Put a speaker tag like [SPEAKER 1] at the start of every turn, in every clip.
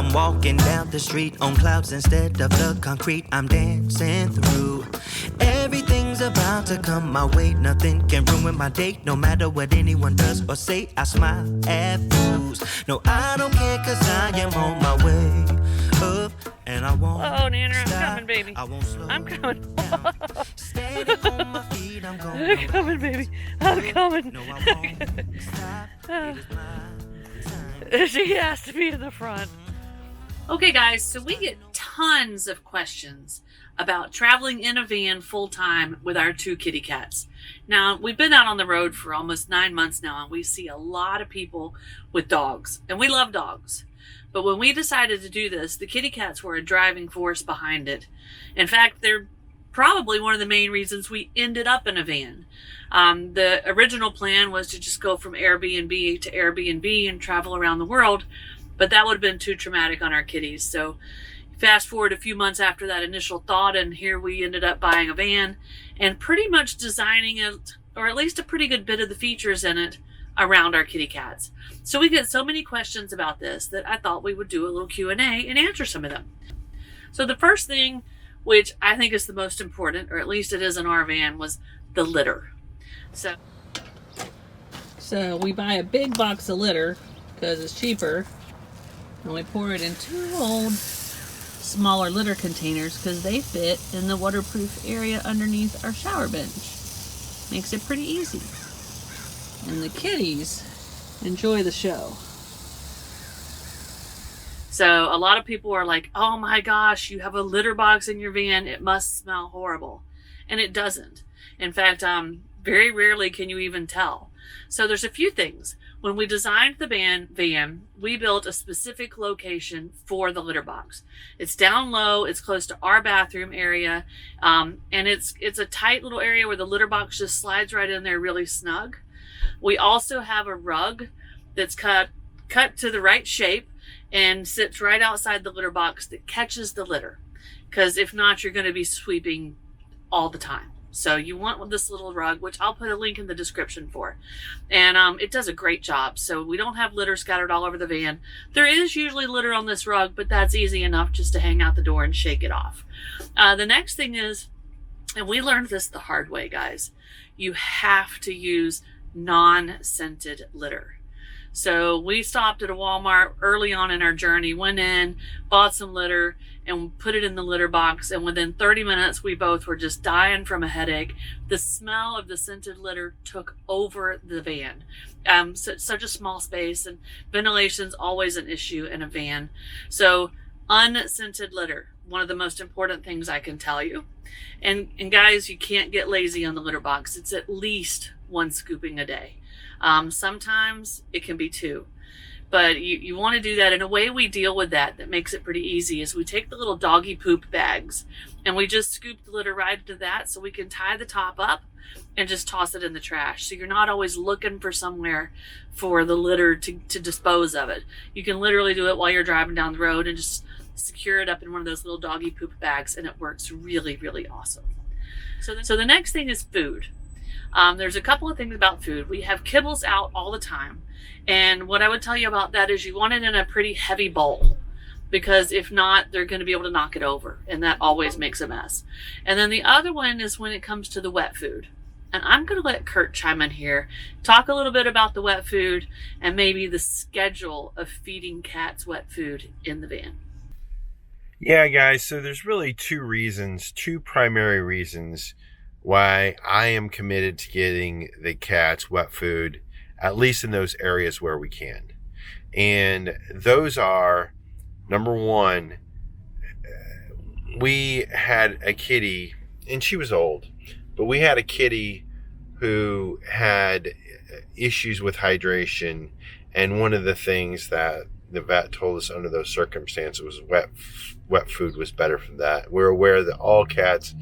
[SPEAKER 1] I'm walking down the street on clouds instead of the concrete. I'm dancing through. Everything's about to come my way. Nothing can ruin my day. No matter what anyone does or say, I smile at fools. No, I don't care, cause I am on my way up. And I won't
[SPEAKER 2] Nanner, I'm
[SPEAKER 1] stop.
[SPEAKER 2] coming, baby.
[SPEAKER 1] I won't slow
[SPEAKER 2] I'm coming.
[SPEAKER 1] down. Steady on my feet, I'm going.
[SPEAKER 2] I'm coming, baby. I'm coming.
[SPEAKER 1] No, I won't stop. It is my time.
[SPEAKER 2] She has to be in the front. Okay, guys, so we get tons of questions about traveling in a van full-time with our 2 kitty cats. Now, we've been out on the road for almost 9 months now, and we see a lot of people with dogs, and we love dogs. But when we decided to do this, the kitty cats were a driving force behind it. In fact, they're probably one of the main reasons we ended up in a van. The original plan was to just go from Airbnb to Airbnb and travel around the world, but that would have been too traumatic on our kitties. So fast forward a few months after that initial thought, and here we ended up buying a van and pretty much designing it, or at least a pretty good bit of the features in it, around our kitty cats. So we get so many questions about this that I thought we would do a little Q&A and answer some of them. So the first thing, which I think is the most important, or at least it is in our van, was the litter. So we buy a big box of litter because it's cheaper, and we pour it in 2 old smaller litter containers because they fit in the waterproof area underneath our shower bench. Makes it pretty easy. And the kitties enjoy the show. So a lot of people are like, oh my gosh, you have a litter box in your van. It must smell horrible. And it doesn't. In fact, very rarely can you even tell. So there's a few things. When we designed the van, we built a specific location for the litter box. It's down low, it's close to our bathroom area, and it's a tight little area where the litter box just slides right in there really snug. We also have a rug that's cut to the right shape and sits right outside the litter box that catches the litter. Because if not, you're going to be sweeping all the time. So you want this little rug, which I'll put a link in the description for. And it does a great job. So we don't have litter scattered all over the van. There is usually litter on this rug, but that's easy enough just to hang out the door and shake it off. The next thing is, and we learned this the hard way, guys, you have to use non-scented litter. So we stopped at a Walmart early on in our journey, went in, bought some litter, and put it in the litter box. And within 30 minutes, we both were just dying from a headache. The smell of the scented litter took over the van. Such a small space, and ventilation's always an issue in a van. So unscented litter, one of the most important things I can tell you. And guys, you can't get lazy on the litter box. It's at least 1 scooping a day. Sometimes it can be 2, but you want to do that. And a way we deal with that makes it pretty easy is we take the little doggy poop bags and we just scoop the litter right into that, so we can tie the top up and just toss it in the trash. So you're not always looking for somewhere for the litter to dispose of it. You can literally do it while you're driving down the road and just secure it up in one of those little doggy poop bags, and it works really, really awesome. So the next thing is food. There's a couple of things about food. We have kibbles out all the time. And what I would tell you about that is you want it in a pretty heavy bowl, because if not, they're going to be able to knock it over, and that always makes a mess. And then the other one is when it comes to the wet food. And I'm going to let Curt chime in here, talk a little bit about the wet food and maybe the schedule of feeding cats wet food in the van.
[SPEAKER 3] Yeah, guys, so there's really 2 primary reasons why I am committed to getting the cats wet food, at least in those areas where we can. And those are, number 1, we had a kitty, and she was old, but we had a kitty who had issues with hydration. And one of the things that the vet told us under those circumstances was wet food was better for that. We're aware that all cats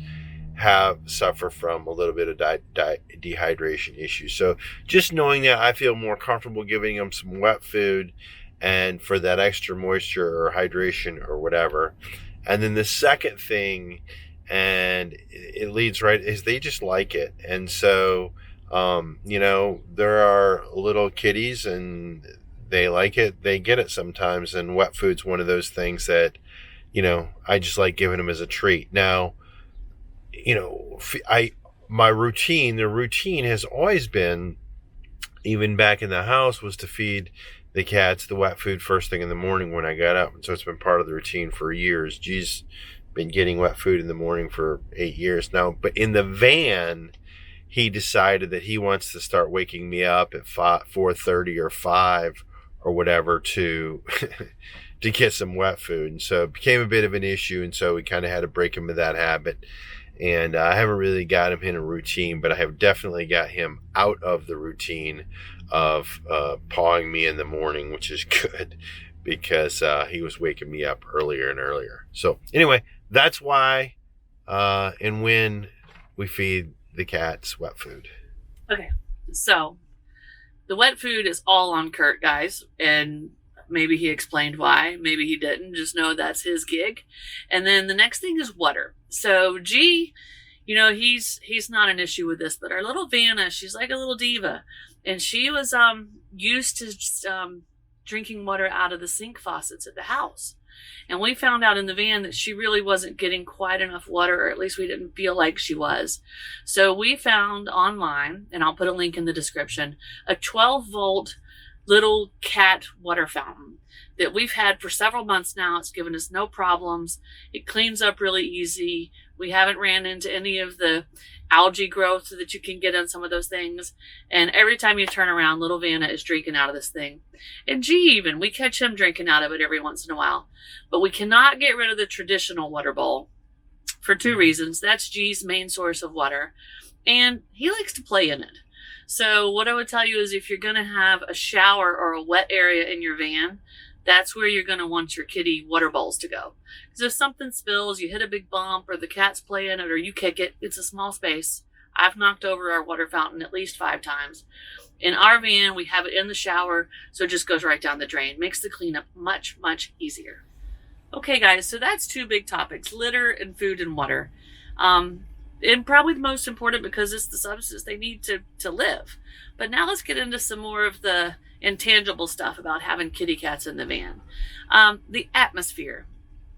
[SPEAKER 3] suffer from a little bit of dehydration issues. So just knowing that, I feel more comfortable giving them some wet food and for that extra moisture or hydration or whatever. And then the second thing, and it leads right, is they just like it. And so, there are little kitties and they like it, they get it sometimes. And wet food's one of those things that, I just like giving them as a treat. Now, the routine has always been, even back in the house, was to feed the cats the wet food first thing in the morning when I got up. And so it's been part of the routine for years. G's been getting wet food in the morning for 8 years now. But in the van, he decided that he wants to start waking me up at 4:30 or 5 or whatever to to get some wet food. And so it became a bit of an issue. And so we kind of had to break him of that habit. And I haven't really got him in a routine, but I have definitely got him out of the routine of pawing me in the morning, which is good because he was waking me up earlier and earlier. So anyway, that's why and when we feed the cats wet food.
[SPEAKER 2] Okay, so the wet food is all on Curt, guys, and maybe he explained why, maybe he didn't. Just know that's his gig. And then the next thing is water. So G, he's not an issue with this, but our little Vanna, she's like a little diva, and she was used to just, drinking water out of the sink faucets at the house. And we found out in the van that she really wasn't getting quite enough water, or at least we didn't feel like she was. So we found online, and I'll put a link in the description, a 12-volt little cat water fountain that we've had for several months now. It's given us no problems. It cleans up really easy. We haven't ran into any of the algae growth that you can get on some of those things. And every time you turn around, little Vanna is drinking out of this thing. And G even, we catch him drinking out of it every once in a while. But we cannot get rid of the traditional water bowl for 2 reasons. That's G's main source of water, and he likes to play in it. So what I would tell you is, if you're going to have a shower or a wet area in your van, that's where you're going to want your kitty water bowls to go. Because if something spills, you hit a big bump, or the cats play in it, or you kick it, it's a small space. I've knocked over our water fountain at least 5 times. In our van, we have it in the shower, so it just goes right down the drain. Makes the cleanup much, much easier. Okay, guys, so that's 2 big topics: litter and food and water. And probably the most important, because it's the substance they need to live. But now let's get into some more of the intangible stuff about having kitty cats in the van. The atmosphere.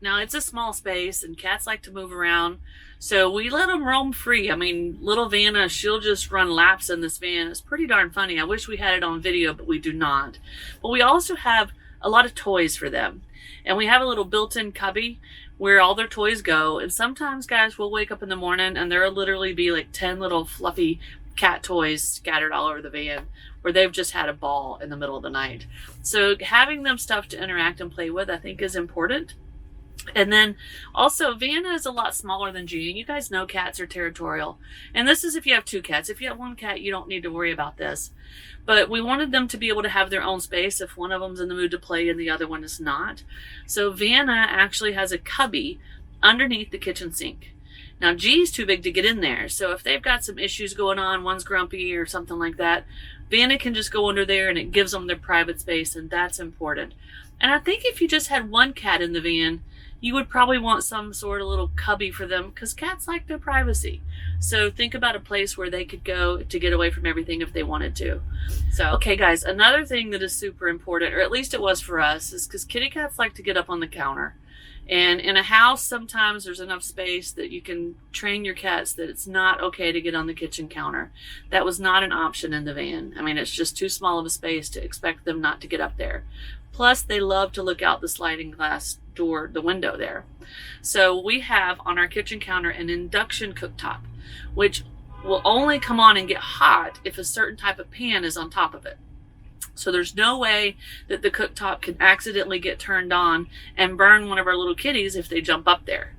[SPEAKER 2] Now, it's a small space, and cats like to move around, so we let them roam free. I mean, little Vanna, she'll just run laps in this van. It's pretty darn funny. I wish we had it on video, but we do not. But we also have a lot of toys for them. And we have a little built-in cubby where all their toys go. And sometimes, guys, we'll wake up in the morning and there'll literally be like 10 little fluffy cat toys scattered all over the van, where they've just had a ball in the middle of the night. So having them stuff to interact and play with, I think, is important. And then also, Vanna is a lot smaller than G. And you guys know cats are territorial. And this is if you have 2 cats. If you have 1 cat, you don't need to worry about this. But we wanted them to be able to have their own space if one of them's in the mood to play and the other one is not. So Vanna actually has a cubby underneath the kitchen sink. Now, G's too big to get in there. So if they've got some issues going on, one's grumpy or something like that, Vanna can just go under there, and it gives them their private space, and that's important. And I think if you just had 1 cat in the van, you would probably want some sort of little cubby for them, because cats like their privacy. So think about a place where they could go to get away from everything if they wanted to. So, okay, guys, another thing that is super important, or at least it was for us, is because kitty cats like to get up on the counter. And in a house, sometimes there's enough space that you can train your cats that it's not okay to get on the kitchen counter. That was not an option in the van. I mean, it's just too small of a space to expect them not to get up there. Plus, they love to look out the sliding glass door, the window there. So we have on our kitchen counter an induction cooktop, which will only come on and get hot if a certain type of pan is on top of it. So there's no way that the cooktop can accidentally get turned on and burn one of our little kitties if they jump up there.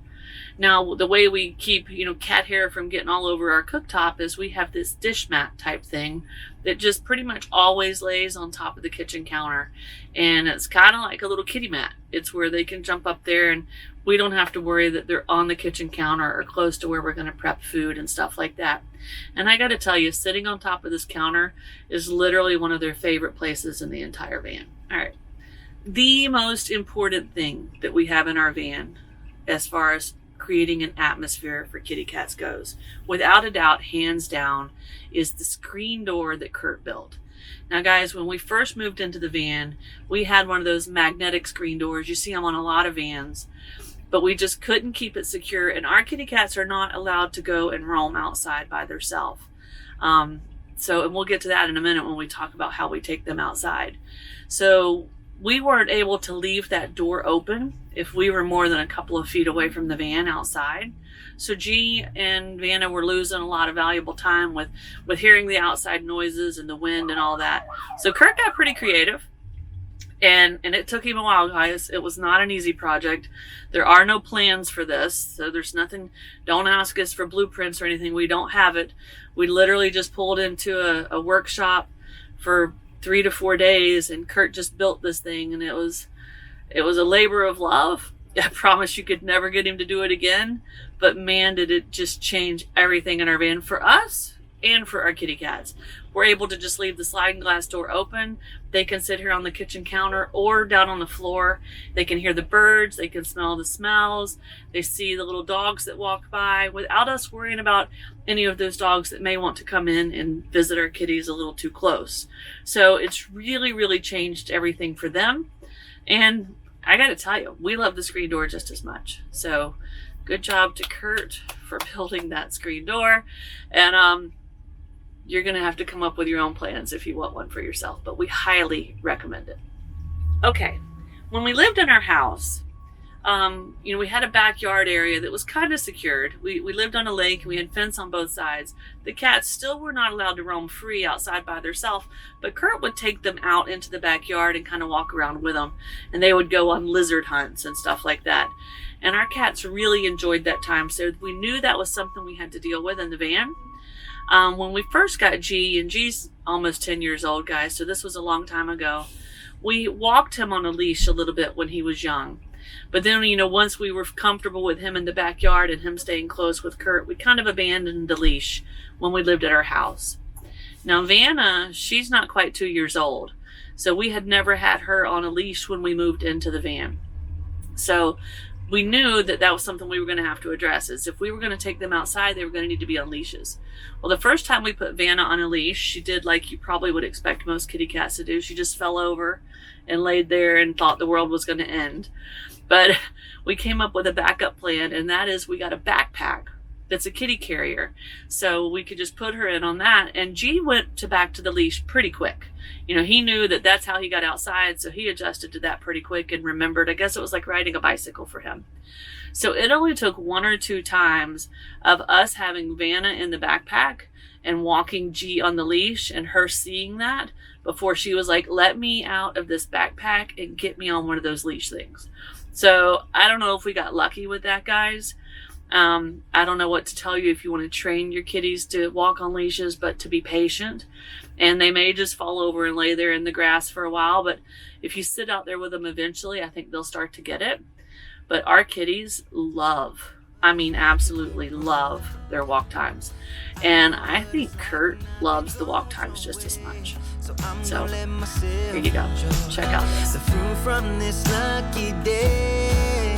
[SPEAKER 2] Now, the way we keep, cat hair from getting all over our cooktop is we have this dish mat type thing that just pretty much always lays on top of the kitchen counter. And it's kind of like a little kitty mat. It's where they can jump up there, and we don't have to worry that they're on the kitchen counter or close to where we're going to prep food and stuff like that. And I got to tell you, sitting on top of this counter is literally one of their favorite places in the entire van. All right. The most important thing that we have in our van, as far as creating an atmosphere for kitty cats goes, without a doubt, hands down, is the screen door that Curt built. Now guys, when we first moved into the van, we had one of those magnetic screen doors. You see them on a lot of vans, but we just couldn't keep it secure, and our kitty cats are not allowed to go and roam outside by themselves. And we'll get to that in a minute when we talk about how we take them outside. So we weren't able to leave that door open if we were more than a couple of feet away from the van outside. So G and Vanna were losing a lot of valuable time with hearing the outside noises and the wind and all that. So Curt got pretty creative. And it took him a while, guys. It was not an easy project. There are no plans for this. So there's nothing. Don't ask us for blueprints or anything. We don't have it. We literally just pulled into a workshop for 3 to 4 days, and Curt just built this thing, and it was a labor of love. I promise you could never get him to do it again. But man, did it just change everything in our van for us and for our kitty cats. We're able to just leave the sliding glass door open. They can sit here on the kitchen counter or down on the floor. They can hear the birds. They can smell the smells. They see the little dogs that walk by without us worrying about any of those dogs that may want to come in and visit our kitties a little too close. So it's really, really changed everything for them. And I got to tell you, we love the screen door just as much. So good job to Curt for building that screen door. And you're going to have to come up with your own plans if you want one for yourself, but we highly recommend it. Okay, when we lived in our house, we had a backyard area that was kind of secured. We lived on a lake, and we had fence on both sides. The cats still were not allowed to roam free outside by themselves, but Curt would take them out into the backyard and kind of walk around with them, and they would go on lizard hunts and stuff like that. And our cats really enjoyed that time, so we knew that was something we had to deal with in the van. When we first got G, and G's almost 10 years old, guys, so this was a long time ago, we walked him on a leash a little bit when he was young. But then, once we were comfortable with him in the backyard and him staying close with Curt, we kind of abandoned the leash when we lived at our house. Now, Vanna, she's not quite 2 years old, so we had never had her on a leash when we moved into the van. So we knew that was something we were going to have to address, is if we were going to take them outside, they were going to need to be on leashes. Well, the first time we put Vanna on a leash, she did like you probably would expect most kitty cats to do. She just fell over and laid there and thought the world was going to end. But we came up with a backup plan, and that is we got a backpack that's a kitty carrier. So we could just put her in on that. And G went back to the leash pretty quick. He knew that that's how he got outside, so he adjusted to that pretty quick and remembered. I guess it was like riding a bicycle for him. So it only took 1 or 2 times of us having Vanna in the backpack and walking G on the leash and her seeing that before she was like, let me out of this backpack and get me on one of those leash things. So I don't know if we got lucky with that, guys. I don't know what to tell you if you want to train your kitties to walk on leashes, but to be patient. And they may just fall over and lay there in the grass for a while, but if you sit out there with them eventually, I think they'll start to get it. But our kitties absolutely love their walk times. And I think Curt loves the walk times just as much. So here you go. Check out this.
[SPEAKER 1] The fruit from this lucky day.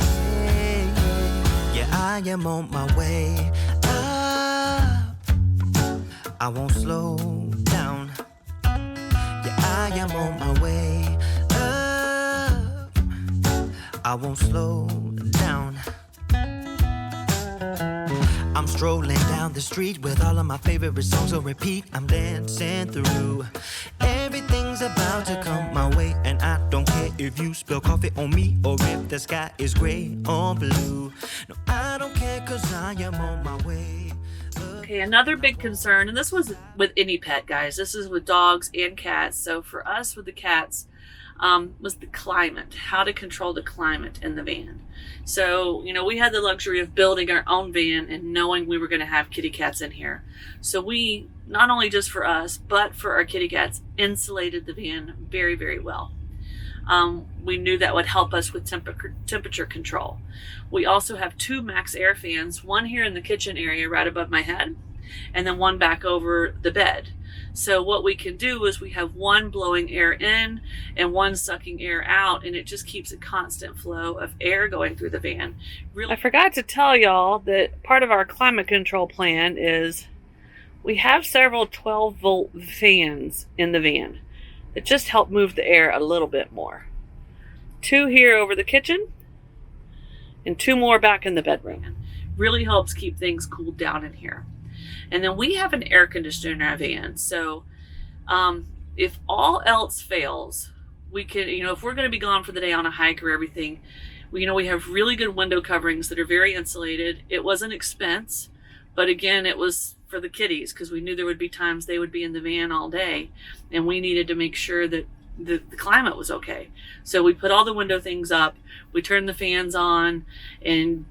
[SPEAKER 1] Yeah, I am on my way up. I won't slow down. Yeah, I am on my way up. I won't slow down. I'm strolling down the street with all of my favorite songs on repeat. I'm dancing through. Everything's about to come my way, and I don't care if you spill coffee on me or if the sky is gray or blue. No, I don't care, 'cause I am on my way.
[SPEAKER 2] Okay, another big concern, and this was with any pet, guys. This is with dogs and cats. So for us with the cats, was the climate, how to control the climate in the van. So, we had the luxury of building our own van and knowing we were going to have kitty cats in here. So we, not only just for us, but for our kitty cats, insulated the van very, very well. We knew that would help us with temperature control. We also have 2 max air fans, one here in the kitchen area right above my head, and then one back over the bed. So what we can do is we have one blowing air in and one sucking air out, and it just keeps a constant flow of air going through the van. Really, I forgot to tell y'all that part of our climate control plan is We have several 12-volt fans in the van that just help move the air a little bit more. 2 here over the kitchen and 2 more back in the bedroom. Really helps keep things cooled down in here. And then we have an air conditioner in our van. So if all else fails, we can, if we're going to be gone for the day on a hike or everything, we have really good window coverings that are very insulated. It was an expense, but again, it was for the kitties because we knew there would be times they would be in the van all day and we needed to make sure that the climate was okay. So we put all the window things up, we turned the fans on, and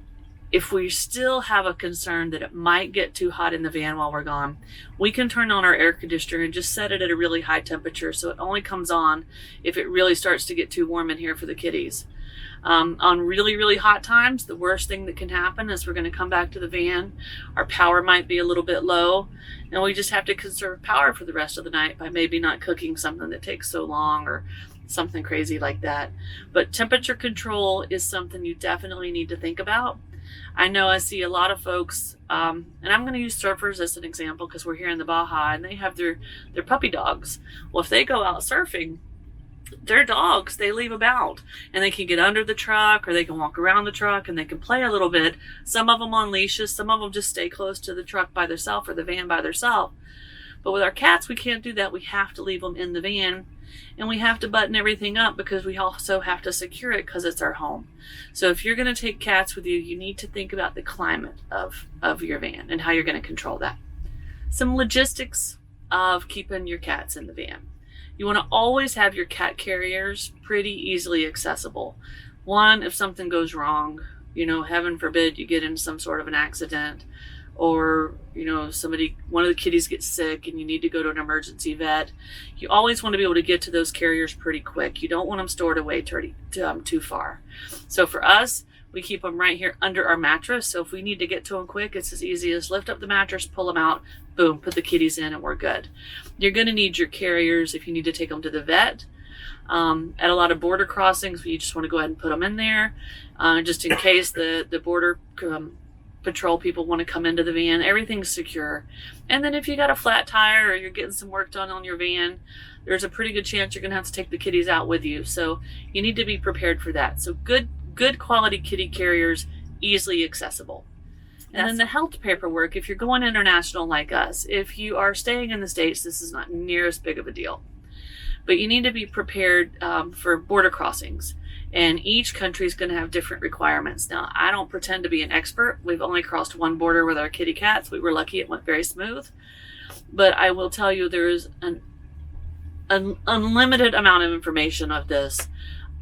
[SPEAKER 2] if we still have a concern that it might get too hot in the van while we're gone, we can turn on our air conditioner and just set it at a really high temperature so it only comes on if it really starts to get too warm in here for the kitties. On really, really hot times, the worst thing that can happen is we're going to come back to the van. Our power might be a little bit low, and we just have to conserve power for the rest of the night by maybe not cooking something that takes so long or something crazy like that. But temperature control is something you definitely need to think about. I know I see a lot of folks, and I'm going to use surfers as an example because we're here in the Baja and they have their puppy dogs. Well, if they go out surfing, their dogs, they leave about and they can get under the truck or they can walk around the truck and they can play a little bit. Some of them on leashes, some of them just stay close to the truck by themselves or the van by themselves. But with our cats, we can't do that. We have to leave them in the van and we have to button everything up because we also have to secure it because it's our home. So if you're going to take cats with you, you need to think about the climate of your van and how you're going to control that. Some logistics of keeping your cats in the van. You want to always have your cat carriers pretty easily accessible. One, if something goes wrong, heaven forbid you get into some sort of an accident or, one of the kitties gets sick and you need to go to an emergency vet, you always want to be able to get to those carriers pretty quick. You don't want them stored away too far. So for us, we keep them right here under our mattress. So if we need to get to them quick, it's as easy as lift up the mattress, pull them out, boom, put the kitties in and we're good. You're going to need your carriers if you need to take them to the vet. At a lot of border crossings, you just want to go ahead and put them in there just in case the border patrol people want to come into the van. Everything's secure. And then if you got a flat tire or you're getting some work done on your van, there's a pretty good chance you're going to have to take the kitties out with you. So you need to be prepared for that. So good quality kitty carriers, easily accessible. And then the health paperwork, if you're going international like us, if you are staying in the States, this is not near as big of a deal. But you need to be prepared for border crossings. And each country is going to have different requirements. Now, I don't pretend to be an expert. We've only crossed one border with our kitty cats. We were lucky it went very smooth. But I will tell you there is an unlimited amount of information of this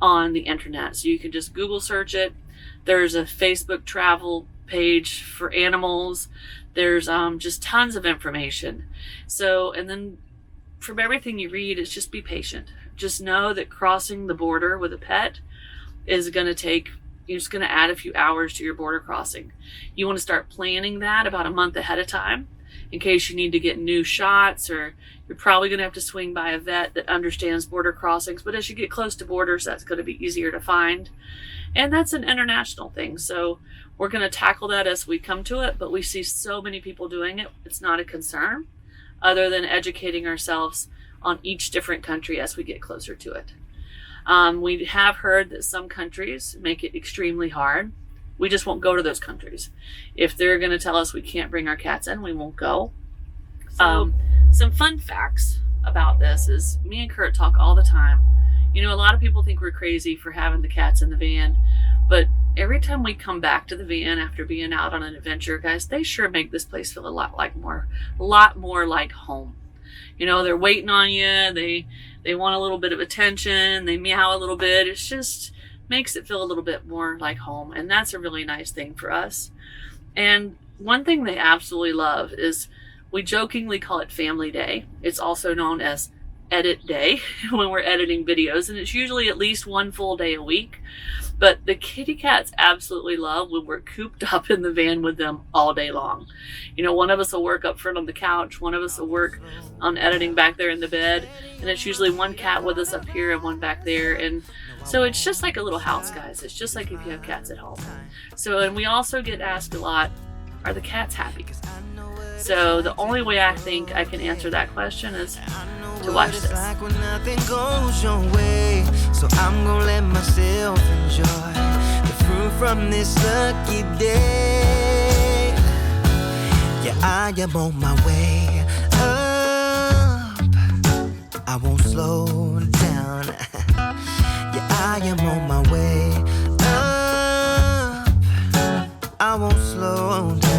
[SPEAKER 2] on the internet. So you can just Google search it. There's a Facebook travel page for animals. There's just tons of information. So, and then from everything you read, it's just be patient. Just know that crossing the border with a pet is going to take, you're just going to add a few hours to your border crossing. You want to start planning that about a month ahead of time in case you need to get new shots, or you're probably going to have to swing by a vet that understands border crossings. But as you get close to borders, that's going to be easier to find. And that's an international thing. So we're going to tackle that as we come to it, but we see so many people doing it. It's not a concern other than educating ourselves on each different country as we get closer to it. We have heard that some countries make it extremely hard. We just won't go to those countries. If they're going to tell us we can't bring our cats in, we won't go. Some fun facts about this is me and Curt talk all the time. A lot of people think we're crazy for having the cats in the van, but every time we come back to the van after being out on an adventure, guys, they sure make this place feel a lot more like home. They're waiting on you. They want a little bit of attention. They meow a little bit. It's just makes it feel a little bit more like home. And that's a really nice thing for us. And one thing they absolutely love is we jokingly call it family day. It's also known as edit day when we're editing videos. And it's usually at least one full day a week. But the kitty cats absolutely love when we're cooped up in the van with them all day long. One of us will work up front on the couch. One of us will work on editing back there in the bed. And it's usually one cat with us up here and one back there. And so it's just like a little house, guys. It's just like if you have cats at home. So, and we also get asked a lot, are the cats happy? So the only way I think I can answer that question is to watch this.
[SPEAKER 1] Like when nothing goes your way, so I'm gonna let myself enjoy the fruit from this lucky day. Yeah, I am on my way up. I won't slow down. Yeah, I am on my way up. I won't slow down.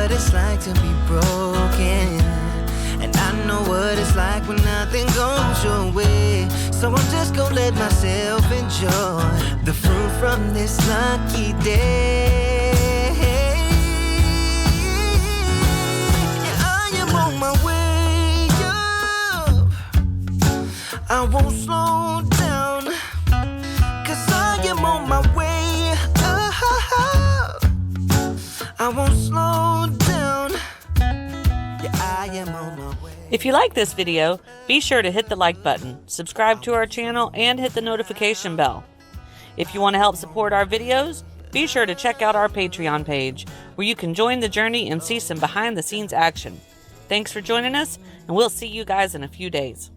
[SPEAKER 1] It's like to be broken, and I know what it's like when nothing goes your way. So I'm just gonna let myself enjoy the fruit from this lucky day. Yeah, I am on my way up. I won't slow down, 'cause I am on my way up. I won't slow down. Yeah, I am on my way.
[SPEAKER 2] If you like this video, be sure to hit the like button, subscribe to our channel, and hit the notification bell. If you want to help support our videos, be sure to check out our Patreon page, where you can join the journey and see some behind-the-scenes action. Thanks for joining us, and we'll see you guys in a few days.